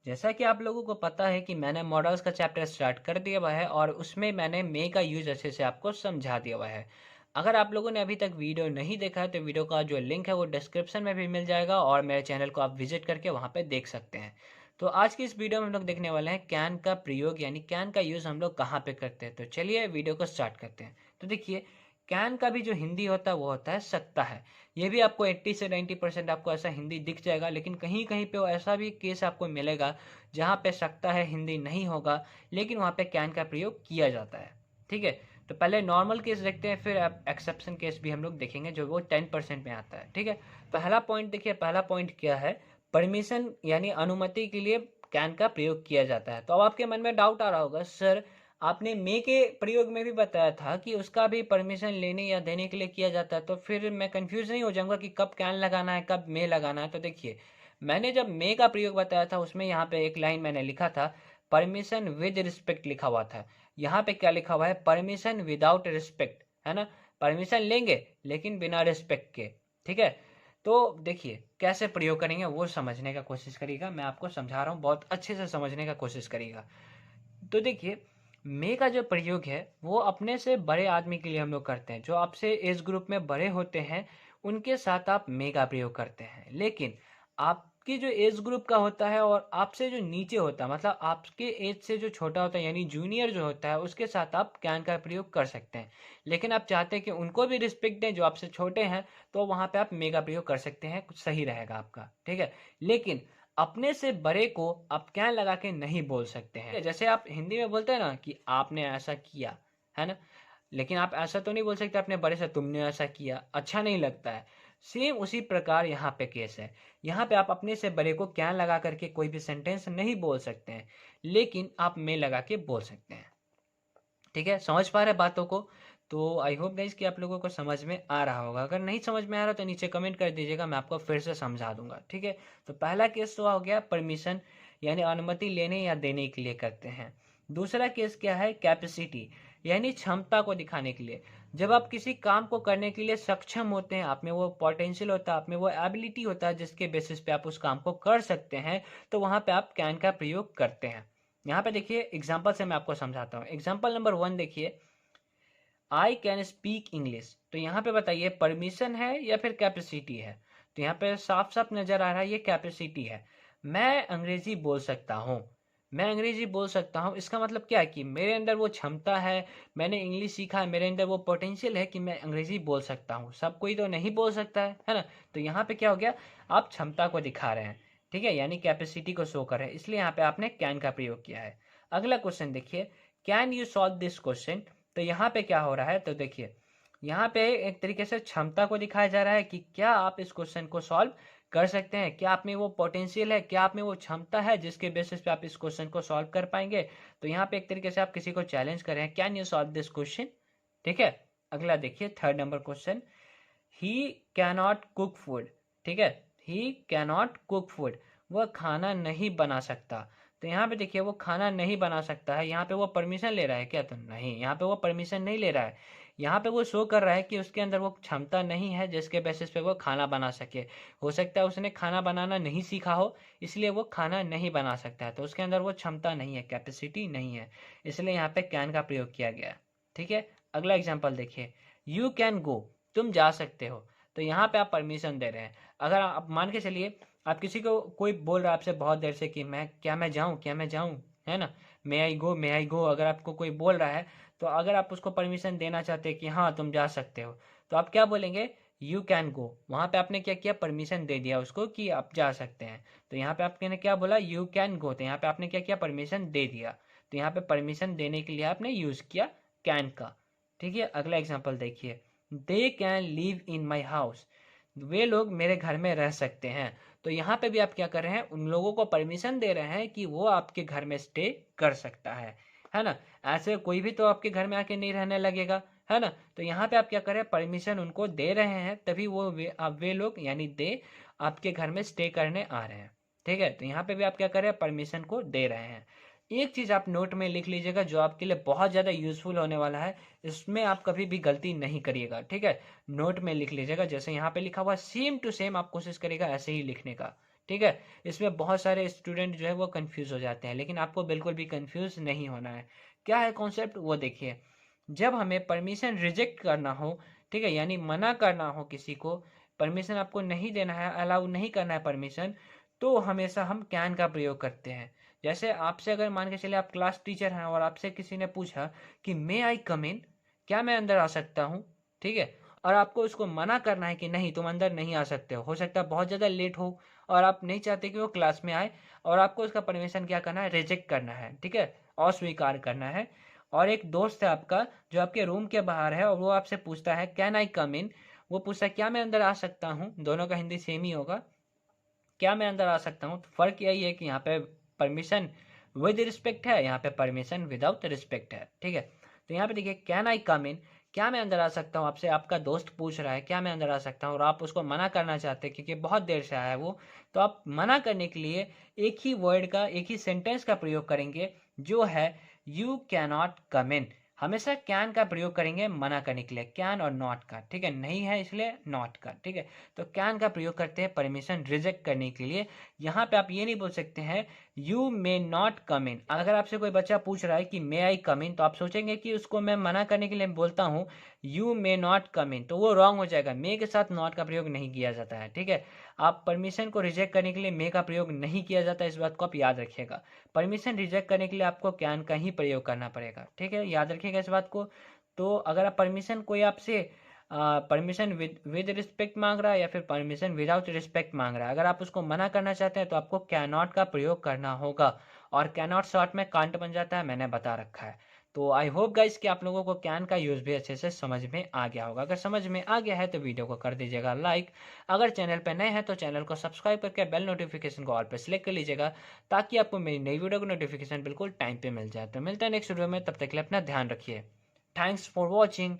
जैसा कि आप लोगों को पता है कि मैंने मॉडल्स का चैप्टर स्टार्ट कर दिया हुआ है और उसमें मैंने मे का यूज़ अच्छे से आपको समझा दिया हुआ है। अगर आप लोगों ने अभी तक वीडियो नहीं देखा है तो वीडियो का जो लिंक है वो डिस्क्रिप्शन में भी मिल जाएगा और मेरे चैनल को आप विजिट करके वहाँ पे देख सकते हैं। तो आज की इस वीडियो में हम लोग देखने वाले हैं कैन का प्रयोग यानी कैन का यूज़ हम लोग कहाँ पे करते हैं। तो चलिए वीडियो को स्टार्ट करते हैं। तो देखिए, कैन का भी जो हिंदी होता है वो होता है सकता है। ये भी आपको 80 से 90% आपको ऐसा हिंदी दिख जाएगा, लेकिन कहीं कहीं पे ऐसा भी केस आपको मिलेगा जहाँ पे सकता है हिंदी नहीं होगा, लेकिन वहाँ पे कैन का प्रयोग किया जाता है। ठीक है, तो पहले नॉर्मल केस देखते हैं, फिर आप एक्सेप्शन केस भी हम लोग देखेंगे जो वो 10% में आता है। ठीक है, पहला पॉइंट देखिए, पहला पॉइंट क्या है, परमिशन यानी अनुमति के लिए कैन का प्रयोग किया जाता है। तो अब आपके मन में डाउट आ रहा होगा, सर आपने मे के प्रयोग में भी बताया था कि उसका भी परमिशन लेने या देने के लिए किया जाता है, तो फिर मैं कंफ्यूज नहीं हो जाऊंगा कि कब कैन लगाना है कब मे लगाना है। तो देखिए, मैंने जब मे का प्रयोग बताया था उसमें यहाँ पे एक लाइन मैंने लिखा था परमिशन विद रिस्पेक्ट लिखा हुआ था। यहाँ पे क्या लिखा हुआ है, परमिशन विदाउट रिस्पेक्ट, है ना। परमिशन लेंगे लेकिन बिना रिस्पेक्ट के। ठीक है, तो देखिए कैसे प्रयोग करेंगे वो समझने का कोशिश करिएगा, मैं आपको समझा रहा हूँ, बहुत अच्छे से समझने का कोशिश करिएगा। तो देखिए, मे का जो प्रयोग है वो अपने से बड़े आदमी के लिए हम लोग करते हैं, जो आपसे एज ग्रुप में बड़े होते हैं उनके साथ आप मे का प्रयोग करते हैं। लेकिन आपकी जो एज ग्रुप का होता है और आपसे जो नीचे होता है, मतलब आपके एज से जो छोटा होता है यानी जूनियर जो होता है, उसके साथ आप कैन का प्रयोग कर सकते हैं। लेकिन आप चाहते हैं कि उनको भी रिस्पेक्ट दें जो आपसे छोटे हैं, तो वहाँ पे आप मे का प्रयोग कर सकते हैं, कुछ सही रहेगा आपका। ठीक है, लेकिन अपने से बड़े को आप कैन लगा के नहीं बोल सकते हैं। जैसे आप हिंदी में बोलते हैं ना कि आपने ऐसा किया, है ना, लेकिन आप ऐसा तो नहीं बोल सकते अपने बड़े से तुमने ऐसा किया, अच्छा नहीं लगता है। सेम उसी प्रकार यहाँ पे केस है। यहाँ पे आप अपने से बड़े को कैन लगा करके कोई भी सेंटेंस नहीं बोल सकते हैं, लेकिन आप में लगा के बोल सकते हैं। ठीक है, समझ पा रहे बातों को। तो आई होप गाइज कि आप लोगों को समझ में आ रहा होगा। अगर नहीं समझ में आ रहा तो नीचे कमेंट कर दीजिएगा, मैं आपको फिर से समझा दूंगा। ठीक है, तो पहला केस तो हो गया परमिशन यानी अनुमति लेने या देने के लिए करते हैं। दूसरा केस क्या है, कैपेसिटी यानी क्षमता को दिखाने के लिए। जब आप किसी काम को करने के लिए सक्षम होते हैं, आप में वो पोटेंशियल होता है, आप में वो एबिलिटी होता है जिसके बेसिस पे आप उस काम को कर सकते हैं, तो वहां पे आप कैन का प्रयोग करते हैं। यहाँ पे देखिए एग्जाम्पल से मैं आपको समझाता हूँ। एग्जाम्पल नंबर 1 देखिए, आई कैन स्पीक इंग्लिश। तो यहाँ पे बताइए परमिशन है या फिर कैपेसिटी है। तो यहाँ पे साफ साफ नजर आ रहा है ये कैपेसिटी है। मैं अंग्रेजी बोल सकता हूँ, मैं अंग्रेजी बोल सकता हूँ, इसका मतलब क्या है कि मेरे अंदर वो क्षमता है, मैंने इंग्लिश सीखा है, मेरे अंदर वो पोटेंशियल है कि मैं अंग्रेजी बोल सकता हूँ। सब कोई तो नहीं बोल सकता है ना। तो यहाँ पे क्या हो गया, आप क्षमता को दिखा रहे हैं। ठीक है, यानी कैपेसिटी को शो कर रहे हैं, इसलिए यहाँ पे आपने कैन का प्रयोग किया है। अगला क्वेश्चन देखिए, can you solve this question. तो यहाँ पे क्या हो रहा है, तो देखिए यहाँ पे एक तरीके से क्षमता को दिखाया जा रहा है कि क्या आप इस क्वेश्चन को सॉल्व कर सकते हैं, क्या आप में वो पोटेंशियल है, क्या आप में वो क्षमता है जिसके बेसिस पे आप इस क्वेश्चन को सॉल्व कर पाएंगे। तो यहाँ पे एक तरीके से आप किसी को चैलेंज कर रहे हैं, can you solve this question. ठीक है, अगला देखिए थर्ड नंबर क्वेश्चन, ही कैनॉट कुक फूड। ठीक है, ही कैनॉट कुक फूड, वह खाना नहीं बना सकता। तो यहाँ पे देखिए वो खाना नहीं बना सकता है, यहाँ पे वो परमिशन ले रहा है क्या, तो नहीं, यहाँ पे वो परमिशन नहीं ले रहा है। यहाँ पे वो शो कर रहा है कि उसके अंदर वो क्षमता नहीं है जिसके बेसिस पे वो खाना बना सके। हो सकता है उसने खाना बनाना नहीं सीखा हो, इसलिए वो खाना नहीं बना सकता है, तो उसके अंदर वो क्षमता नहीं है, कैपेसिटी नहीं है, इसलिए यहाँ पे कैन का प्रयोग किया गया। ठीक है, अगला एग्जाम्पल देखिए, यू कैन गो, तुम जा सकते हो। तो यहाँ पे आप परमिशन दे रहे हैं। अगर आप मान के चलिए, आप किसी को, कोई बोल रहा है आपसे बहुत देर से कि मैं जाऊँ, क्या मैं जाऊँ, है ना, मे आई गो, मे आई गो, अगर आपको कोई बोल रहा है, तो अगर आप उसको परमिशन देना चाहते हैं कि हाँ तुम जा सकते हो, तो आप क्या बोलेंगे, यू कैन गो। वहाँ पे आपने क्या किया, परमिशन दे दिया उसको कि आप जा सकते हैं। तो यहाँ पे आपने क्या बोला, यू कैन गो, तो यहाँ पे आपने क्या किया, परमिशन दे दिया। तो यहाँ पे परमिशन देने के लिए आपने यूज किया कैन का। ठीक है, अगला एग्जाम्पल देखिए, they can live in my house, वे लोग मेरे घर में रह सकते हैं। तो यहाँ पे भी आप क्या कर रहे हैं, उन लोगों को परमिशन दे रहे हैं कि वो आपके घर में स्टे कर सकता है ना। ऐसे कोई भी तो आपके घर में आके नहीं रहने लगेगा, है ना। तो यहाँ पे आप क्या कर रहे हैं, परमिशन उनको दे रहे हैं, तभी वो वे लोग यानी दे आपके घर में स्टे करने आ रहे हैं। ठीक है, तो यहाँ पे भी आप क्या कर रहे हैं, परमिशन को दे रहे हैं। एक चीज आप नोट में लिख लीजिएगा जो आपके लिए बहुत ज्यादा यूजफुल होने वाला है, इसमें आप कभी भी गलती नहीं करिएगा। ठीक है, नोट में लिख लीजिएगा, जैसे यहाँ पे लिखा हुआ सेम टू सेम आप कोशिश करिएगा ऐसे ही लिखने का। ठीक है। इसमें बहुत सारे स्टूडेंट जो है वो कंफ्यूज हो जाते हैं, लेकिन आपको बिल्कुल भी कंफ्यूज नहीं होना है। क्या है कॉन्सेप्ट वो देखिए। जब हमें परमिशन रिजेक्ट करना हो, ठीक है, यानी मना करना हो किसी को, परमिशन आपको नहीं देना है, अलाउ नहीं करना है परमिशन, तो हमेशा हम कैन का प्रयोग करते हैं। जैसे आपसे अगर मान के चले आप क्लास टीचर हैं और आपसे किसी ने पूछा कि मे आई कम इन, क्या मैं अंदर आ सकता हूँ, ठीक है, और आपको उसको मना करना है कि नहीं तुम अंदर नहीं आ सकते हो सकता है बहुत ज़्यादा लेट हो और आप नहीं चाहते कि वो क्लास में आए, और आपको उसका परमिशन क्या करना है, रिजेक्ट करना है, ठीक है, अस्वीकार करना है। और एक दोस्त है आपका जो आपके रूम के बाहर है और वो आपसे पूछता है कैन आई कम इन, वो पूछता है क्या मैं अंदर आ सकता हूँ, दोनों का हिंदी सेम ही होगा, क्या मैं अंदर आ सकता हूँ। तो फर्क यही है कि यहाँ पे परमिशन विद रिस्पेक्ट है, यहाँ पे परमिशन विदाउट रिस्पेक्ट है, ठीक है। तो यहाँ पे देखिए कैन आई कम इन, क्या मैं अंदर आ सकता हूँ, आपसे आपका दोस्त पूछ रहा है क्या मैं अंदर आ सकता हूँ, और आप उसको मना करना चाहते हैं क्योंकि बहुत देर से आया है वो, तो आप मना करने के लिए एक ही वर्ड का, एक ही सेंटेंस का प्रयोग करेंगे जो है यू कैनॉट कम इन। हमेशा कैन का प्रयोग करेंगे मना करने के लिए, कैन और नॉट का, ठीक है, नहीं है इसलिए नॉट का, ठीक है। तो कैन का प्रयोग करते हैं परमिशन रिजेक्ट करने के लिए। यहाँ पे आप ये नहीं बोल सकते हैं यू मे नॉट कम इन। अगर आपसे कोई बच्चा पूछ रहा है कि मे आई कम इन, तो आप सोचेंगे कि उसको मैं मना करने के लिए बोलता हूँ यू मे नॉट कम इन, तो वो रॉन्ग हो जाएगा। मे के साथ नॉट का प्रयोग नहीं किया जाता है, ठीक है। आप परमिशन को रिजेक्ट करने के लिए मे का प्रयोग नहीं किया जाता, इस बात को आप याद रखिएगा। परमिशन रिजेक्ट करने के लिए आपको कैन का ही प्रयोग करना पड़ेगा, ठीक है, याद रखिएगा इस बात को। तो अगर आप परमिशन, कोई आपसे परमिशन विद रिस्पेक्ट मांग रहा है या फिर परमिशन विदाउट रिस्पेक्ट मांग रहा है, अगर आप उसको मना करना चाहते हैं तो आपको कैन नॉट का प्रयोग करना होगा, और कैन नॉट शॉर्ट में कांट बन जाता है, मैंने बता रखा है। तो आई होप गाइस कि आप लोगों को कैन का यूज भी अच्छे से समझ में आ गया होगा। अगर समझ में आ गया है तो वीडियो को कर दीजिएगा लाइक। अगर चैनल पर नए हैं तो चैनल को सब्सक्राइब करके बेल नोटिफिकेशन को ऑल पर सिलेक्ट कर लीजिएगा, ताकि आपको मेरी नई वीडियो का नोटिफिकेशन बिल्कुल टाइम पे मिल जाए। तो मिलता है नेक्स्ट वीडियो में, तब तक के लिए अपना ध्यान रखिए। Thanks for watching.